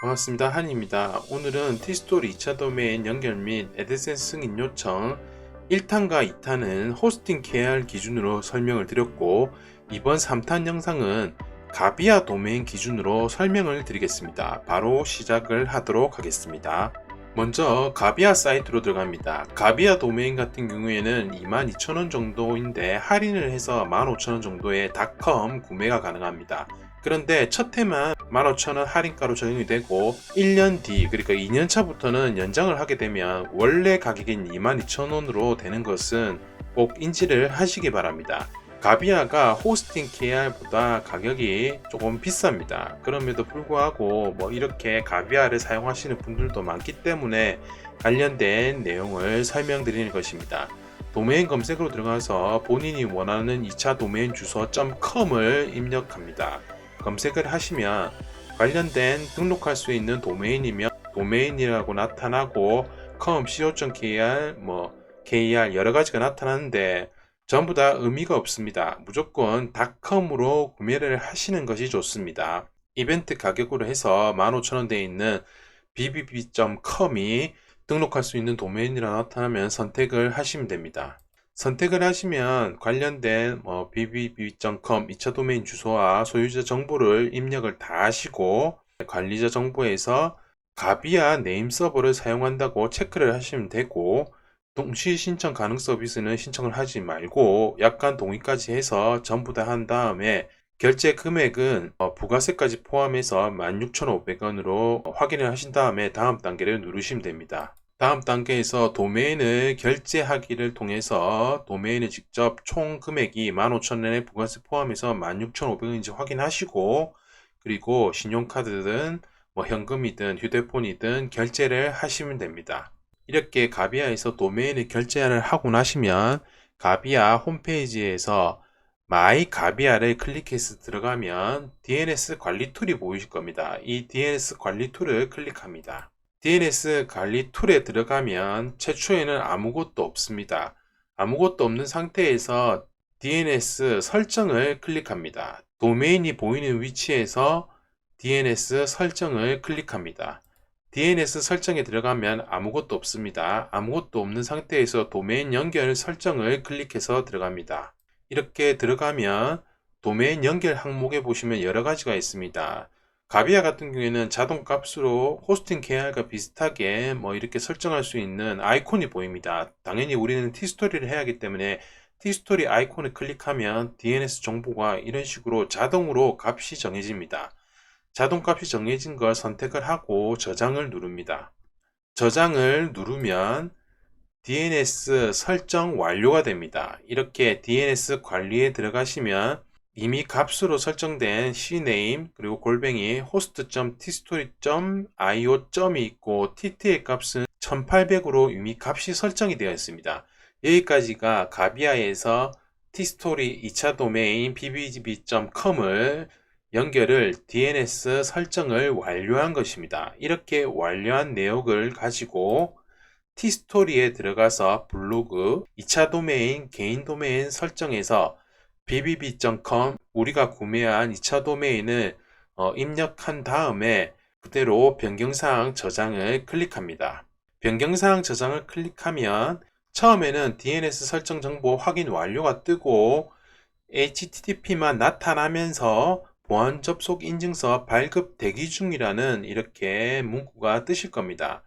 반갑습니다. 한입니다. 오늘은 티스토리 2차 도메인 연결 및 애드센스 승인 요청 1탄과 2탄은 호스팅 KR 기준으로 설명을 드렸고, 이번 3탄 영상은 가비아 도메인 기준으로 설명을 드리겠습니다. 바로 시작을 하도록 하겠습니다. 먼저 가비아 사이트로 들어갑니다. 가비아 도메인 같은 경우에는 22,000원 정도인데 할인을 해서 15,000원 정도의 닷컴 구매가 가능합니다. 그런데 첫 해만 15,000원 할인가로 적용이 되고 1년 뒤, 그러니까 2년차부터는 연장을 하게 되면 원래 가격인 22,000원으로 되는 것은 꼭 인지를 하시기 바랍니다. 가비아가 호스팅 KR보다 가격이 조금 비쌉니다. 그럼에도 불구하고 이렇게 가비아를 사용하시는 분들도 많기 때문에 관련된 내용을 설명드리는 것입니다. 도메인 검색으로 들어가서 본인이 원하는 2차 도메인 주소 .com을 입력합니다. 검색을 하시면 관련된 등록할 수 있는 도메인이면 도메인이라고 나타나고 com.co.kr, kr 여러 가지가 나타나는데 전부 다 의미가 없습니다. 무조건 닷컴으로 구매를 하시는 것이 좋습니다. 이벤트 가격으로 해서 15,000원 돼 있는 bbb.com이 등록할 수 있는 도메인이라 나타나면 선택을 하시면 됩니다. 선택을 하시면 관련된 bbb.com 2차 도메인 주소와 소유자 정보를 입력을 다 하시고, 관리자 정보에서 가비아 네임 서버를 사용한다고 체크를 하시면 되고, 동시 신청 가능 서비스는 신청을 하지 말고 약관 동의까지 해서 전부 다 한 다음에 결제 금액은 부가세까지 포함해서 16,500원으로 확인을 하신 다음에 다음 단계를 누르시면 됩니다. 다음 단계에서 도메인을 결제하기를 통해서 도메인을 직접 총 금액이 15,000원에 부가세 포함해서 16,500원인지 확인하시고, 그리고 신용카드든 현금이든 휴대폰이든 결제를 하시면 됩니다. 이렇게 가비아에서 도메인을 결제를 하고 나시면 가비아 홈페이지에서 마이 가비아를 클릭해서 들어가면 DNS 관리 툴이 보이실 겁니다. 이 DNS 관리 툴을 클릭합니다. DNS 관리 툴에 들어가면 최초에는 아무것도 없습니다. 아무것도 없는 상태에서 DNS 설정을 클릭합니다. 도메인이 보이는 위치에서 DNS 설정을 클릭합니다. DNS 설정에 들어가면 아무것도 없습니다. 아무것도 없는 상태에서 도메인 연결 설정을 클릭해서 들어갑니다. 이렇게 들어가면 도메인 연결 항목에 보시면 여러 가지가 있습니다. 가비아 같은 경우에는 자동 값으로 호스팅 KR과 비슷하게 이렇게 설정할 수 있는 아이콘이 보입니다. 당연히 우리는 티스토리를 해야 하기 때문에 티스토리 아이콘을 클릭하면 DNS 정보가 이런 식으로 자동으로 값이 정해집니다. 자동값이 정해진 걸 선택을 하고 저장을 누릅니다. 저장을 누르면 DNS 설정 완료가 됩니다. 이렇게 DNS 관리에 들어가시면 이미 값으로 설정된 cname 그리고 골뱅이 host.tstory.io.이 있고 tt의 값은 1800으로 이미 값이 설정이 되어 있습니다. 여기까지가 가비아에서 tstory 2차 도메인 bbgb.com을 연결을 DNS 설정을 완료한 것입니다. 이렇게 완료한 내역을 가지고 티스토리에 들어가서 블로그 2차 도메인 개인 도메인 설정에서 bbb.com 우리가 구매한 2차 도메인을 입력한 다음에 그대로 변경사항 저장을 클릭합니다. 변경사항 저장을 클릭하면 처음에는 DNS 설정 정보 확인 완료가 뜨고 HTTP만 나타나면서 보안 접속 인증서 발급 대기 중이라는 이렇게 문구가 뜨실 겁니다.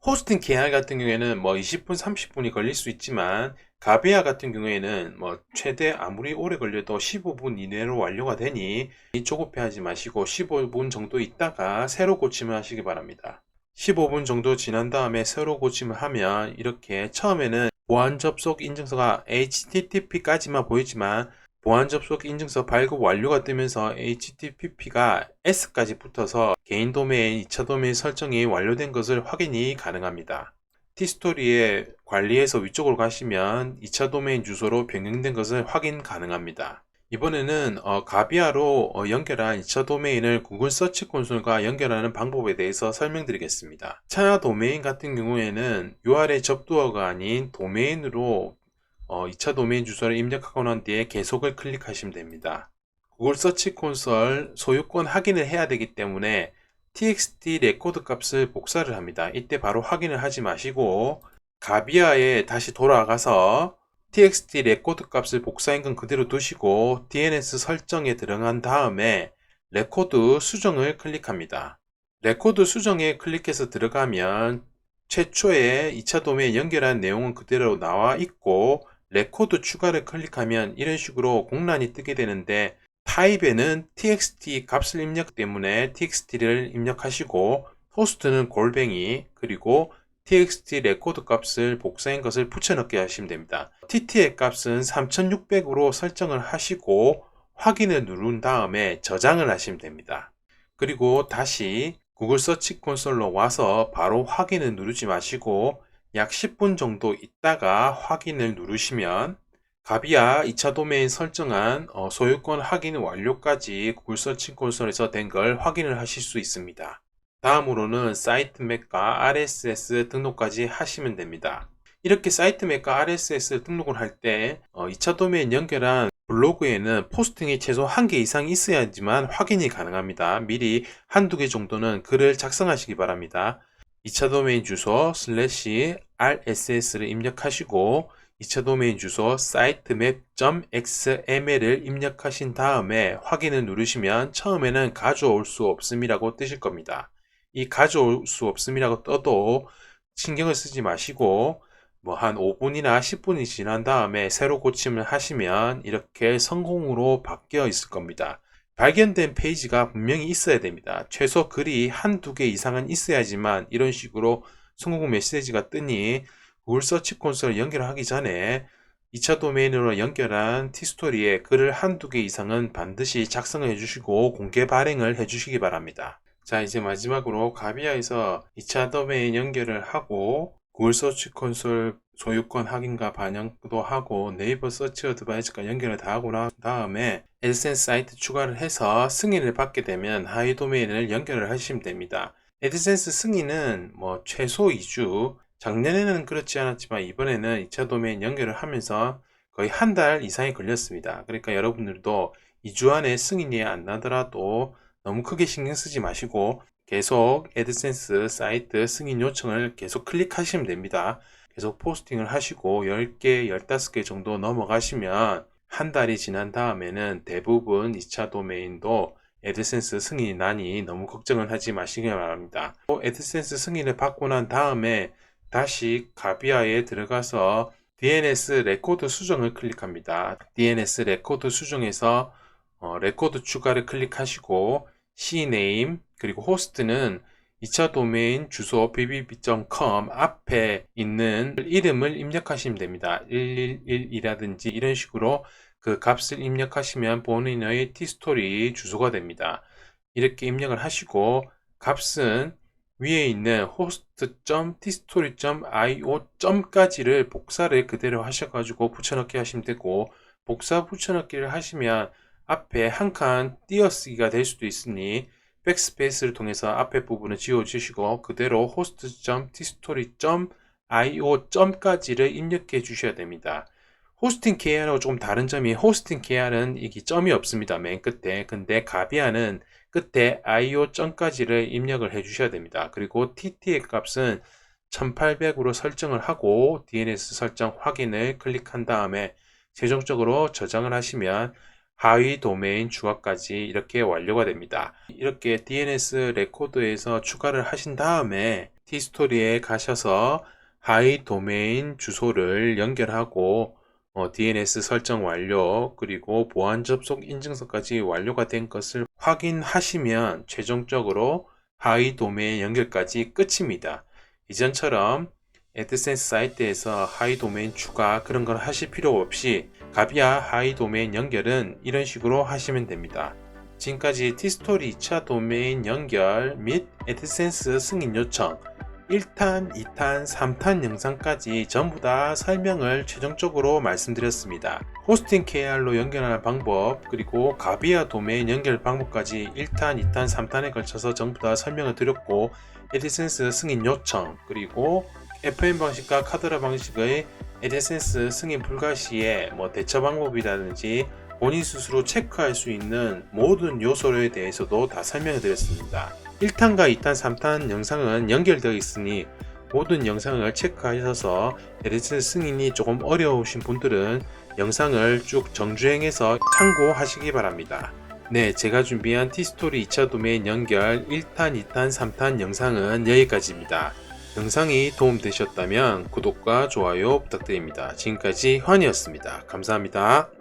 호스팅 KR 같은 경우에는 20분, 30분이 걸릴 수 있지만 가비아 같은 경우에는 최대 아무리 오래 걸려도 15분 이내로 완료가 되니 조급해하지 마시고 15분 정도 있다가 새로 고침을 하시기 바랍니다. 15분 정도 지난 다음에 새로 고침을 하면 이렇게 처음에는 보안 접속 인증서가 HTTP까지만 보이지만 보안 접속 인증서 발급 완료가 뜨면서 HTTP가 S까지 붙어서 개인 도메인, 2차 도메인 설정이 완료된 것을 확인이 가능합니다. 티스토리에 관리해서 위쪽으로 가시면 2차 도메인 주소로 변경된 것을 확인 가능합니다. 이번에는 가비아로 연결한 2차 도메인을 구글 서치 콘솔과 연결하는 방법에 대해서 설명드리겠습니다. 2차 도메인 같은 경우에는 URL 접두어가 아닌 도메인으로 2차 도메인 주소를 입력하고 난 뒤에 계속을 클릭하시면 됩니다. 구글 서치 콘솔 소유권 확인을 해야 되기 때문에 txt 레코드 값을 복사를 합니다. 이때 바로 확인을 하지 마시고 가비아에 다시 돌아가서 txt 레코드 값을 복사한 건 그대로 두시고 DNS 설정에 들어간 다음에 레코드 수정을 클릭합니다. 레코드 수정에 클릭해서 들어가면 최초에 2차 도메인 연결한 내용은 그대로 나와 있고 레코드 추가를 클릭하면 이런 식으로 공란이 뜨게 되는데 타입에는 txt 값을 입력 때문에 txt를 입력하시고 호스트는 골뱅이 그리고 txt 레코드 값을 복사한 것을 붙여넣게 하시면 됩니다. tt의 값은 3600으로 설정을 하시고 확인을 누른 다음에 저장을 하시면 됩니다. 그리고 다시 구글 서치 콘솔로 와서 바로 확인을 누르지 마시고 약 10분 정도 있다가 확인을 누르시면 가비아 2차 도메인 설정한 소유권 확인 완료까지 구글 서치 콘솔에서 된 걸 확인을 하실 수 있습니다. 다음으로는 사이트맵과 RSS 등록까지 하시면 됩니다. 이렇게 사이트맵과 RSS 등록을 할 때 2차 도메인 연결한 블로그에는 포스팅이 최소 1개 이상 있어야지만 확인이 가능합니다. 미리 한두 개 정도는 글을 작성하시기 바랍니다. 2차 도메인 주소 /rss를 입력하시고 2차 도메인 주소 sitemap.xml을 입력하신 다음에 확인을 누르시면 처음에는 가져올 수 없음이라고 뜨실 겁니다. 이 가져올 수 없음이라고 떠도 신경을 쓰지 마시고 한 5분이나 10분이 지난 다음에 새로 고침을 하시면 이렇게 성공으로 바뀌어 있을 겁니다. 발견된 페이지가 분명히 있어야 됩니다. 최소 글이 한두 개 이상은 있어야지만 이런 식으로 성공 메시지가 뜨니 구글 서치 콘솔 연결하기 전에 2차 도메인으로 연결한 티스토리에 글을 한두 개 이상은 반드시 작성을 해주시고 공개 발행을 해주시기 바랍니다. 자, 이제 마지막으로 가비아에서 2차 도메인 연결을 하고 구글 서치 콘솔 소유권 확인과 반영도 하고 네이버 서치 어드바이저가 연결을 다 하고 난 다음에 애드센스 사이트 추가를 해서 승인을 받게 되면 하위 도메인을 연결을 하시면 됩니다. 애드센스 승인은 최소 2주, 작년에는 그렇지 않았지만 이번에는 2차 도메인 연결을 하면서 거의 한 달 이상이 걸렸습니다. 그러니까 여러분들도 2주 안에 승인이 안 나더라도 너무 크게 신경 쓰지 마시고 계속 애드센스 사이트 승인 요청을 계속 클릭하시면 됩니다. 계속 포스팅을 하시고 10개, 15개 정도 넘어가시면 한 달이 지난 다음에는 대부분 2차 도메인도 애드센스 승인이 나니 너무 걱정을 하지 마시기 바랍니다. 애드센스 승인을 받고 난 다음에 다시 가비아에 들어가서 DNS 레코드 수정을 클릭합니다. DNS 레코드 수정에서 레코드 추가를 클릭하시고 CNAME 그리고 호스트는 2차 도메인 주소 bbb.com 앞에 있는 이름을 입력하시면 됩니다. 111이라든지 이런 식으로 그 값을 입력하시면 본인의 티스토리 주소가 됩니다. 이렇게 입력을 하시고 값은 위에 있는 host.tstory.io.까지를 복사를 그대로 하셔가지고 붙여넣기 하시면 되고 복사 붙여넣기를 하시면 앞에 한 칸 띄어쓰기가 될 수도 있으니 백스페이스를 통해서 앞에 부분을 지워주시고 그대로 host.tstory.io.까지를 입력해 주셔야 됩니다. 호스팅 KR하고 조금 다른 점이 호스팅 KR은 이게 점이 없습니다. 맨 끝에. 근데 가비아는 끝에 io.까지를 입력을 해 주셔야 됩니다. 그리고 TT의 값은 1800으로 설정을 하고 DNS 설정 확인을 클릭한 다음에 최종적으로 저장을 하시면 하위 도메인 추가까지 이렇게 완료가 됩니다. 이렇게 DNS 레코드에서 추가를 하신 다음에 티스토리에 가셔서 하위 도메인 주소를 연결하고 DNS 설정 완료 그리고 보안 접속 인증서까지 완료가 된 것을 확인하시면 최종적으로 하위 도메인 연결까지 끝입니다. 이전처럼 애드센스 사이트에서 하위 도메인 추가 그런 걸 하실 필요 없이 가비아 하위 도메인 연결은 이런 식으로 하시면 됩니다. 지금까지 티스토리 2차 도메인 연결 및 애드센스 승인 요청 1탄, 2탄, 3탄 영상까지 전부 다 설명을 최종적으로 말씀드렸습니다. 호스팅 KR로 연결하는 방법 그리고 가비아 도메인 연결 방법까지 1탄, 2탄, 3탄에 걸쳐서 전부 다 설명을 드렸고 애드센스 승인 요청 그리고 FM 방식과 카드라 방식의 애드센스 승인 불가 시에 대처 방법이라든지 본인 스스로 체크할 수 있는 모든 요소에 대해서도 다 설명해 드렸습니다. 1탄과 2탄, 3탄 영상은 연결되어 있으니 모든 영상을 체크하셔서 에디슨 승인이 조금 어려우신 분들은 영상을 쭉 정주행해서 참고하시기 바랍니다. 네, 제가 준비한 티스토리 2차 도메인 연결 1탄, 2탄, 3탄 영상은 여기까지입니다. 영상이 도움되셨다면 구독과 좋아요 부탁드립니다. 지금까지 환이었습니다. 감사합니다.